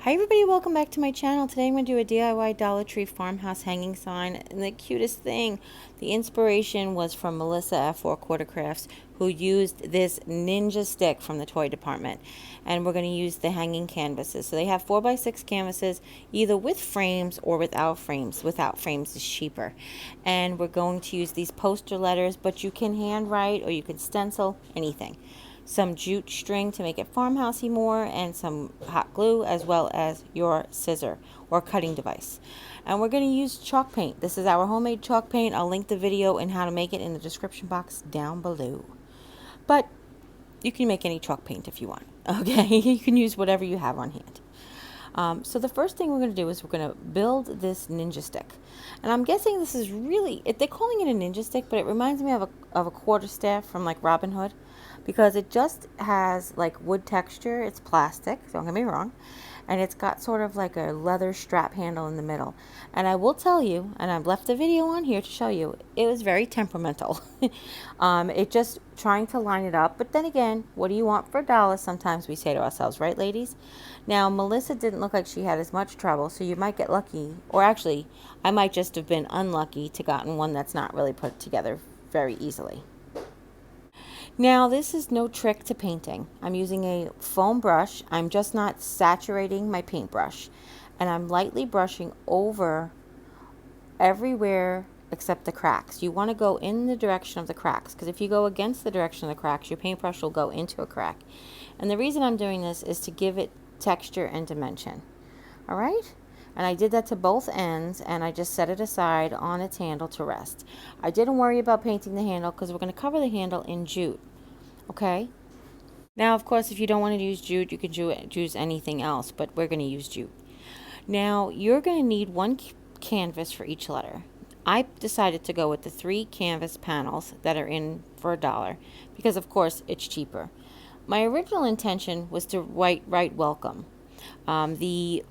Hi everybody, welcome back to my channel. Today I'm going to do a DIY Dollar Tree farmhouse hanging sign, and the cutest thing, the inspiration was from Melissa at 4 Quarter Crafts, who used this ninja stick from the toy department. And we're going to use the hanging canvases. So they have 4x6 canvases, either with frames or without frames. Without frames is cheaper. And we're going to use these poster letters, but you can handwrite or you can stencil, anything. Some jute string to make it farmhousey more, and some hot glue, as well as your scissor or cutting device. And we're going to use chalk paint. This is our homemade chalk paint. I'll link the video and how to make it in the description box down below. But you can make any chalk paint if you want. Okay, you can use whatever you have on hand. So the first thing we're going to do is we're going to build this ninja stick. And I'm guessing this is really, they're calling it a ninja stick, but it reminds me of a quarterstaff from like Robin Hood, because it just has like wood texture. It's plastic, don't get me wrong, and it's got sort of like a leather strap handle in the middle. And I will tell you, and I've left the video on here to show you, it was very temperamental. It just trying to line it up, but then again, what do you want for $1? Sometimes we say to ourselves, right ladies? Now Melissa didn't look like she had as much trouble, so you might get lucky, or actually I might just have been unlucky to gotten one that's not really put together very easily. Now this is no trick to painting. I'm using a foam brush. I'm just not saturating my paintbrush, and I'm lightly brushing over everywhere except the cracks. You want to go in the direction of the cracks, because if you go against the direction of the cracks, your paintbrush will go into a crack. And the reason I'm doing this is to give it texture and dimension. All right? And I did that to both ends, and I just set it aside on its handle to rest. I didn't worry about painting the handle because we're going to cover the handle in jute. Okay? Now, of course, if you don't want to use jute, you can use anything else, but we're going to use jute. Now, you're going to need one canvas for each letter. I decided to go with the 3 canvas panels that are in for $1 because, of course, it's cheaper. My original intention was to write welcome. The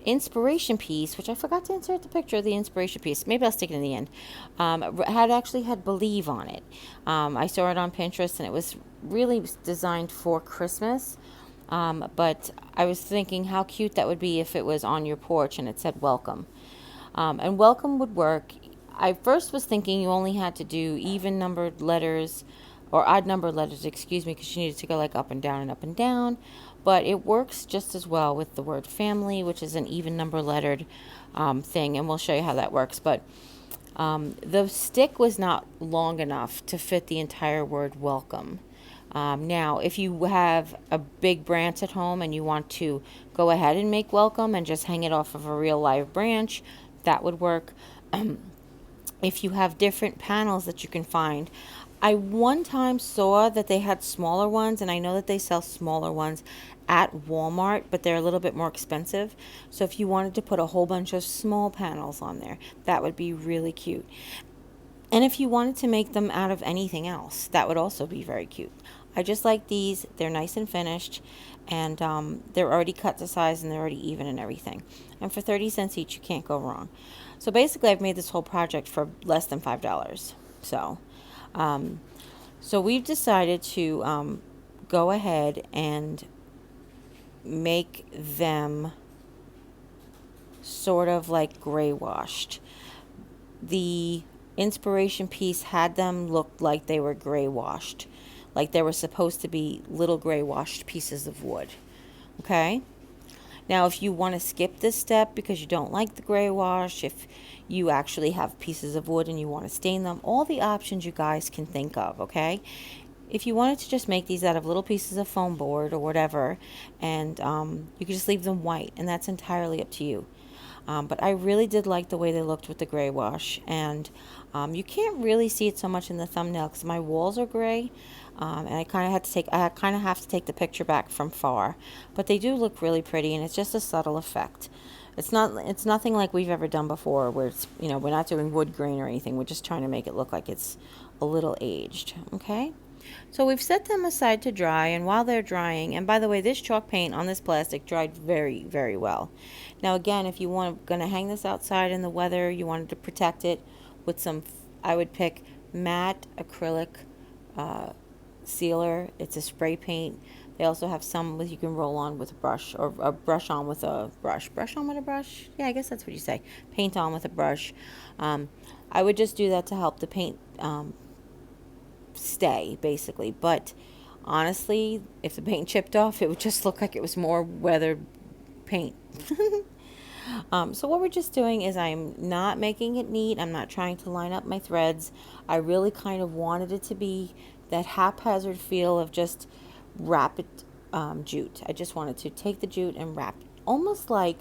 inspiration piece, which I forgot to insert the picture of the inspiration piece, maybe I'll stick it in the end, had believe on it. I saw it on Pinterest, and it was really designed for Christmas, but I was thinking how cute that would be if it was on your porch and it said welcome. And welcome would work. I first was thinking you only had to do even numbered letters, or odd numbered letters, excuse me, because you needed to go like up and down and up and down. But it works just as well with the word family, which is an even number lettered thing, and we'll show you how that works. But the stick was not long enough to fit the entire word welcome. Now, if you have a big branch at home and you want to go ahead and make welcome and just hang it off of a real live branch, that would work. If you have different panels that you can find, I one time saw that they had smaller ones, and I know that they sell smaller ones at Walmart, but they're a little bit more expensive. So if you wanted to put a whole bunch of small panels on there, that would be really cute. And if you wanted to make them out of anything else, that would also be very cute. I just like these. They're nice and finished, and they're already cut to size, and they're already even and everything. And for 30 cents each, you can't go wrong. So basically, I've made this whole project for less than $5. So we've decided to go ahead and make them sort of like gray washed. The inspiration piece had them look like they were gray washed, like they were supposed to be little gray washed pieces of wood. Okay? Now, if you want to skip this step because you don't like the gray wash, if you actually have pieces of wood and you want to stain them, all the options you guys can think of, okay? If you wanted to just make these out of little pieces of foam board or whatever, and you could just leave them white, and that's entirely up to you. But I really did like the way they looked with the gray wash, and you can't really see it so much in the thumbnail because my walls are gray, and I kind of have to take the picture back from far. But they do look really pretty, and it's just a subtle effect. It's nothing like we've ever done before, where it's, we're not doing wood grain or anything. We're just trying to make it look like it's a little aged. Okay. So we've set them aside to dry, and while they're drying, and by the way, this chalk paint on this plastic dried very, very well. Now again, if you going to hang this outside in the weather, you wanted to protect it with some, I would pick matte acrylic sealer. It's a spray paint They also have some with you can roll on with a brush, or a brush on with a brush. Brush on with a brush? Yeah, I guess that's what you say. Paint on with a brush. I would just do that to help the paint stay, basically. But honestly, if the paint chipped off, it would just look like it was more weathered paint. So what we're just doing is I'm not making it neat. I'm not trying to line up my threads. I really kind of wanted it to be that haphazard feel of just wrap it jute. I just wanted to take the jute and wrap it. Almost like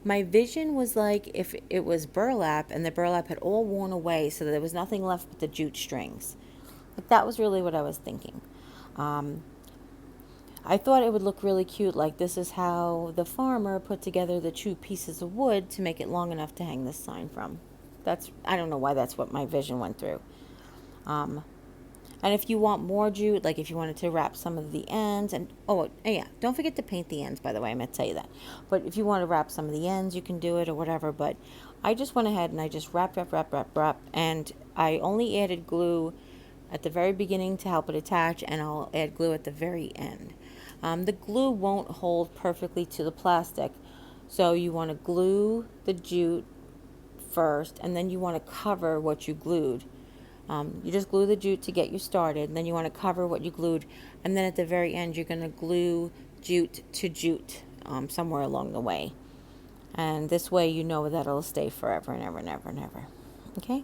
my vision was like if it was burlap and the burlap had all worn away so that there was nothing left but the jute strings. Like that was really what I was thinking. I thought it would look really cute, like this is how the farmer put together the 2 pieces of wood to make it long enough to hang this sign from. I don't know why that's what my vision went through. And if you want more jute, like if you wanted to wrap some of the ends, and oh yeah, don't forget to paint the ends, by the way, I meant to tell you that. But if you want to wrap some of the ends, you can do it or whatever. But I just went ahead and I just wrapped, and I only added glue at the very beginning to help it attach, and I'll add glue at the very end. The glue won't hold perfectly to the plastic, so you want to glue the jute first, and then you want to cover what you glued. You just glue the jute to get you started, and then you want to cover what you glued, and then at the very end you're going to glue jute to jute somewhere along the way. And this way you know that it'll stay forever and ever and ever and ever. Okay?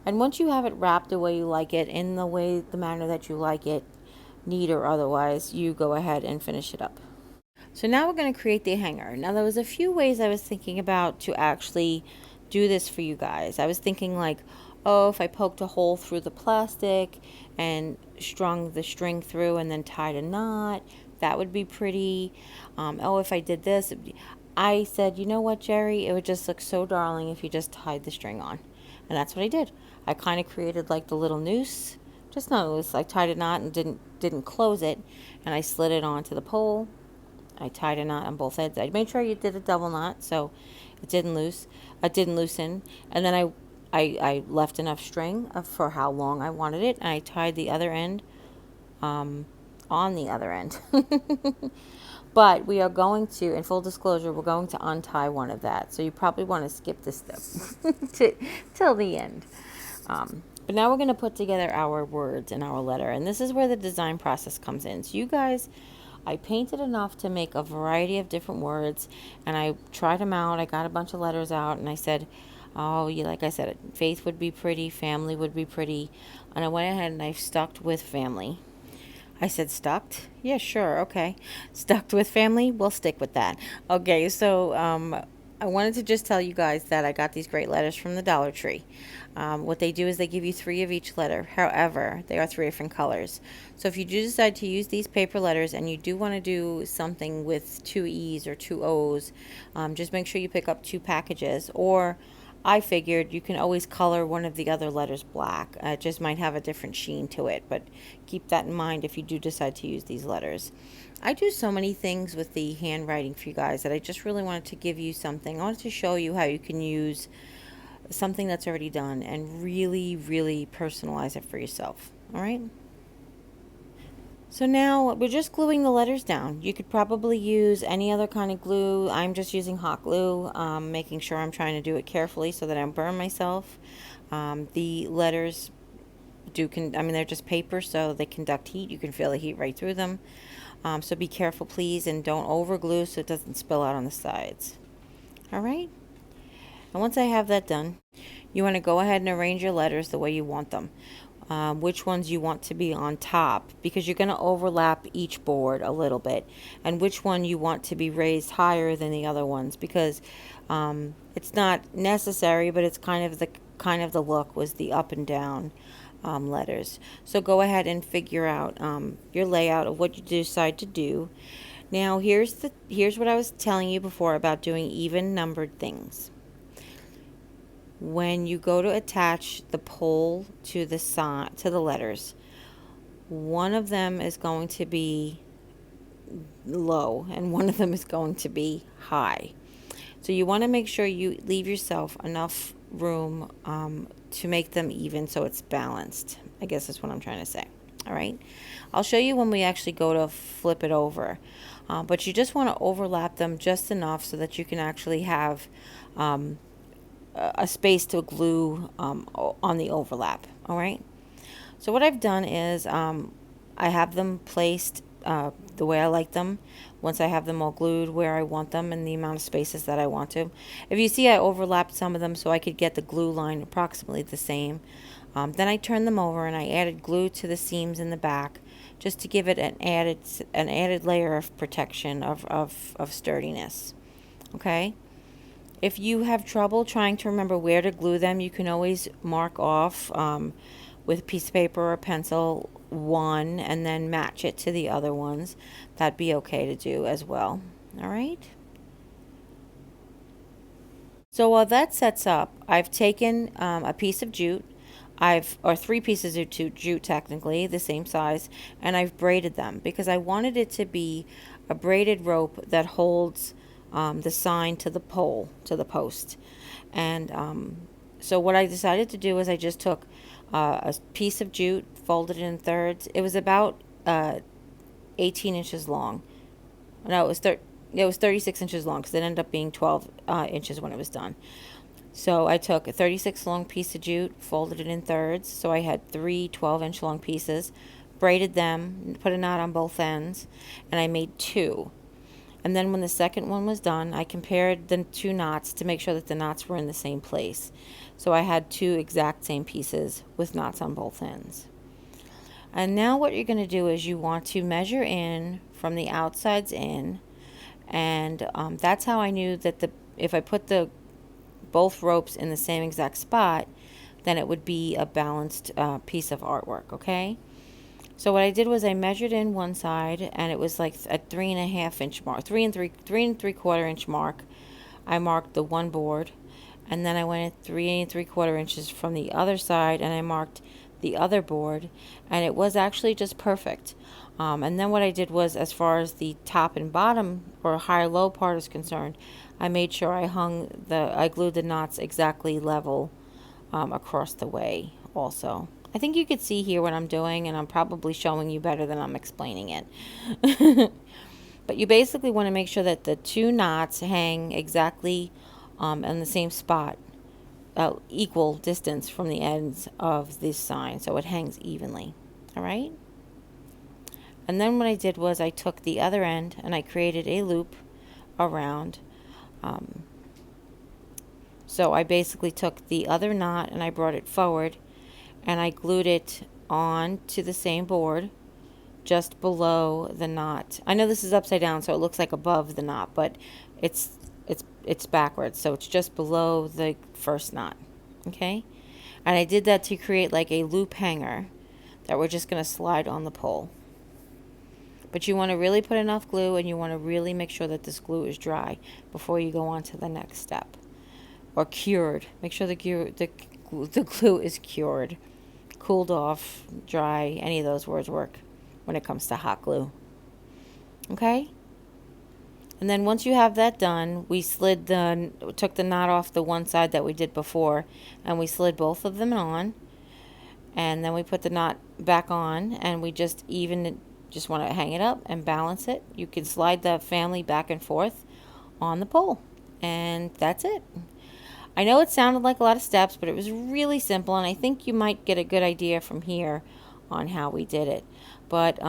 And once you have it wrapped the way you like it, in the manner that you like it, neat or otherwise, you go ahead and finish it up. So now we're going to create the hanger. Now there was a few ways I was thinking about to actually do this for you guys. I was thinking like, oh, if I poked a hole through the plastic and strung the string through and then tied a knot, that would be pretty. Oh, if I did this, I said, you know what, Jerry, it would just look so darling if you just tied the string on. And that's what I did. I kind of created like the little noose, just not loose. I tied a knot and didn't close it, and I slid it onto the pole. I tied a knot on both ends. I made sure you did a double knot so it didn't loosen, and then I left enough string for how long I wanted it, and I tied the other end on the other end. But we are going to, in full disclosure, we're going to untie one of that. So you probably want to skip this step till the end. But now we're going to put together our words and our letter. And this is where the design process comes in. So you guys, I painted enough to make a variety of different words. And I tried them out. I got a bunch of letters out. And I said, oh, yeah, like I said, faith would be pretty. Family would be pretty. And I went ahead and I stuck with family. I said stuck? Yeah, sure, okay. Stuck with family? We'll stick with that. Okay, so I wanted to just tell you guys that I got these great letters from the Dollar Tree. What they do is they give you 3 of each letter. However, they are 3 different colors. So if you do decide to use these paper letters and you do want to do something with 2 E's or 2 O's, just make sure you pick up 2 packages. Or I figured you can always color one of the other letters black. It just might have a different sheen to it, but keep that in mind if you do decide to use these letters. I do so many things with the handwriting for you guys that I just really wanted to give you something. I wanted to show you how you can use something that's already done and really, really personalize it for yourself. All right? So now we're just gluing the letters down. You could probably use any other kind of glue. I'm just using hot glue, making sure I'm trying to do it carefully so that I don't burn myself. The letters they're just paper, so they conduct heat. You can feel the heat right through them. So be careful, please, and don't over glue so it doesn't spill out on the sides. All right? And once I have that done, you want to go ahead and arrange your letters the way you want them. Which ones you want to be on top, because you're going to overlap each board a little bit, and which one you want to be raised higher than the other ones, because it's not necessary, but it's kind of the look was the up and down letters. So go ahead and figure out your layout of what you decide to do. Now here's what I was telling you before about doing even numbered things. When you go to attach the pole to the letters, one of them is going to be low and one of them is going to be high. So you want to make sure you leave yourself enough room to make them even so it's balanced. I guess that's what I'm trying to say. All right. I'll show you when we actually go to flip it over. But you just want to overlap them just enough so that you can actually have a space to glue on the overlap. All right. So what I've done is I have them placed the way I like them. Once I have them all glued where I want them and the amount of spaces that I want to. If you see, I overlapped some of them so I could get the glue line approximately the same. Then I turned them over and I added glue to the seams in the back just to give it an added layer of protection, of sturdiness. Okay. If you have trouble trying to remember where to glue them, you can always mark off with a piece of paper or a pencil one and then match it to the other ones. That'd be okay to do as well. All right. So while that sets up, I've taken a piece of jute, or 3 pieces of jute technically, the same size, and I've braided them because I wanted it to be a braided rope that holds the sign to the pole, to the post. And so what I decided to do is I just took a piece of jute, folded it in thirds. It was about 18 inches long. No, it was 36 inches long because it ended up being 12 inches when it was done. So I took a 36 long piece of jute, folded it in thirds. So I had 3 12-inch long pieces, braided them, put a knot on both ends, and I made 2. And then when the second one was done, I compared the 2 knots to make sure that the knots were in the same place. So I had 2 exact same pieces with knots on both ends. And now what you're going to do is you want to measure in from the outsides in. And that's how I knew that if I put both ropes in the same exact spot, then it would be a balanced piece of artwork, okay? So what I did was I measured in one side, and it was like a 3.5 inch mark, 3 3/4 inch mark. I marked the one board, and then I went at 3 3/4 inches from the other side, and I marked the other board, and it was actually just perfect. And then what I did was, as far as the top and bottom or high-low part is concerned, I made sure I glued the knots exactly level across the way also. I think you could see here what I'm doing, and I'm probably showing you better than I'm explaining it. But you basically want to make sure that the 2 knots hang exactly in the same spot, equal distance from the ends of this sign, so it hangs evenly. All right? And then what I did was I took the other end and I created a loop around. So I basically took the other knot and I brought it forward and I glued it on to the same board just below the knot. I know this is upside down, so it looks like above the knot, but it's backwards, so it's just below the first knot. Okay? And I did that to create like a loop hanger that we're just going to slide on the pole. But you want to really put enough glue, and you want to really make sure that this glue is dry before you go on to the next step. Or cured. Make sure the glue is cured. Cooled off, dry, any of those words work when it comes to hot glue. Okay? And then once you have that done, we took the knot off the one side that we did before, and we slid both of them on. And then we put the knot back on, and we just want to hang it up and balance it. You can slide the family back and forth on the pole. And that's it. I know it sounded like a lot of steps, but it was really simple, and I think you might get a good idea from here on how we did it. But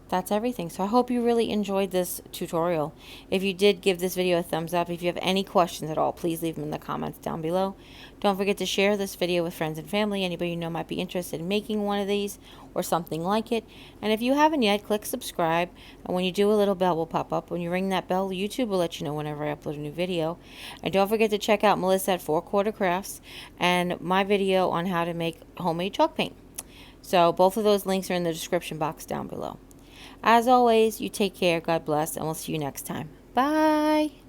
that's everything. So I hope you really enjoyed this tutorial. If you did, give this video a thumbs up. If you have any questions at all, please leave them in the comments down below. Don't forget to share this video with friends and family, anybody you know might be interested in making one of these or something like it. And if you haven't yet, click subscribe, and when you do, a little bell will pop up. When you ring that bell, YouTube will let you know whenever I upload a new video. And don't forget to check out Melissa at 4/4 Crafts and my video on how to make homemade chalk paint. So both of those links are in the description box down below. As always, you take care, God bless, and we'll see you next time. Bye!